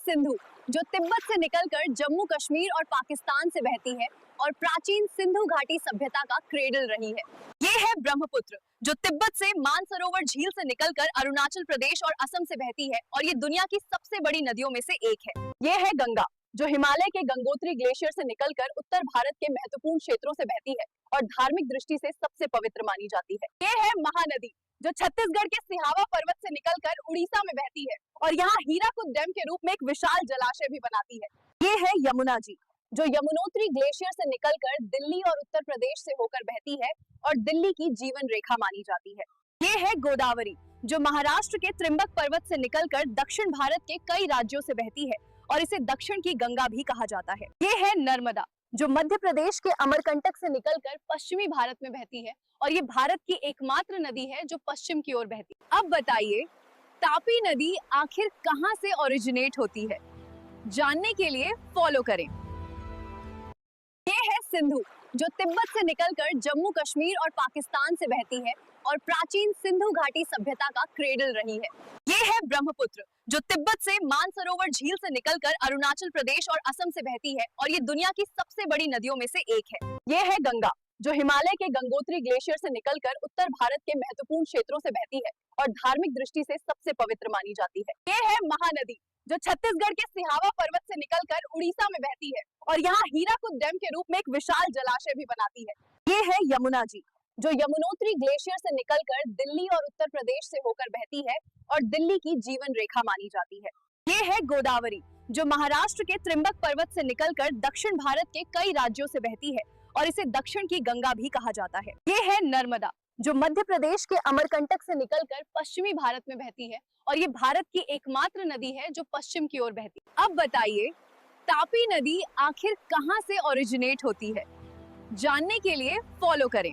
सिंधु, जो तिब्बत से निकलकर जम्मू कश्मीर और पाकिस्तान से बहती है और प्राचीन सिंधु घाटी सभ्यता का क्रेडल रही है। ये है ब्रह्मपुत्र, जो तिब्बत से मानसरोवर झील से निकलकर अरुणाचल प्रदेश और असम से बहती है और ये दुनिया की सबसे बड़ी नदियों में से एक है। ये है गंगा, जो हिमालय के गंगोत्री ग्लेशियर से निकलकर उत्तर भारत के महत्वपूर्ण क्षेत्रों से बहती है और धार्मिक दृष्टि से सबसे पवित्र मानी जाती है। ये है महानदी, जो छत्तीसगढ़ के सिहावा पर्वत से निकलकर उड़ीसा में बहती है और यहाँ हीराकुद डैम के रूप में एक विशाल जलाशय भी बनाती है। ये है यमुना जी, जो यमुनोत्री ग्लेशियर से निकलकर दिल्ली और उत्तर प्रदेश से होकर बहती है और दिल्ली की जीवन रेखा मानी जाती है। ये है गोदावरी, जो महाराष्ट्र के त्रिंबक पर्वत से निकलकर दक्षिण भारत के कई राज्यों से बहती है और इसे दक्षिण की गंगा भी कहा जाता है। ये है नर्मदा, जो मध्य प्रदेश के अमरकंटक से निकलकर पश्चिमी भारत में बहती है और ये भारत की एकमात्र नदी है जो पश्चिम की ओर बहती है। अब बताइए, तापी नदी आखिर कहां से ओरिजिनेट होती है? जानने के लिए फॉलो करें। ये है सिंधु, जो तिब्बत से निकलकर जम्मू कश्मीर और पाकिस्तान से बहती है और प्राचीन सिंधु घाटी सभ्यता का क्रेडल रही है। ये है ब्रह्मपुत्र, जो तिब्बत से मानसरोवर झील से निकलकर अरुणाचल प्रदेश और असम से बहती है और ये दुनिया की सबसे बड़ी नदियों में से एक है। ये है गंगा, जो हिमालय के गंगोत्री ग्लेशियर से निकलकर उत्तर भारत के महत्वपूर्ण क्षेत्रों से बहती है और धार्मिक दृष्टि से सबसे पवित्र मानी जाती है। ये है महानदी, जो छत्तीसगढ़ के सिहावा पर्वत से निकलकर उड़ीसा में बहती है और यहाँ हीराकुद डैम के रूप में एक विशाल जलाशय भी बनाती है। ये है यमुना जी, जो यमुनोत्री ग्लेशियर से निकलकर दिल्ली और उत्तर प्रदेश से होकर बहती है और दिल्ली की जीवन रेखा मानी जाती है। ये है गोदावरी, जो महाराष्ट्र के त्रिंबक पर्वत से निकलकर दक्षिण भारत के कई राज्यों से बहती है और इसे दक्षिण की गंगा भी कहा जाता है। ये है नर्मदा, जो मध्य प्रदेश के अमरकंटक से निकलकर पश्चिमी भारत में बहती है और ये भारत की एकमात्र नदी है जो पश्चिम की ओर बहती है। अब बताइए, तापी नदी आखिर कहां से ओरिजिनेट होती है? जानने के लिए फॉलो करें।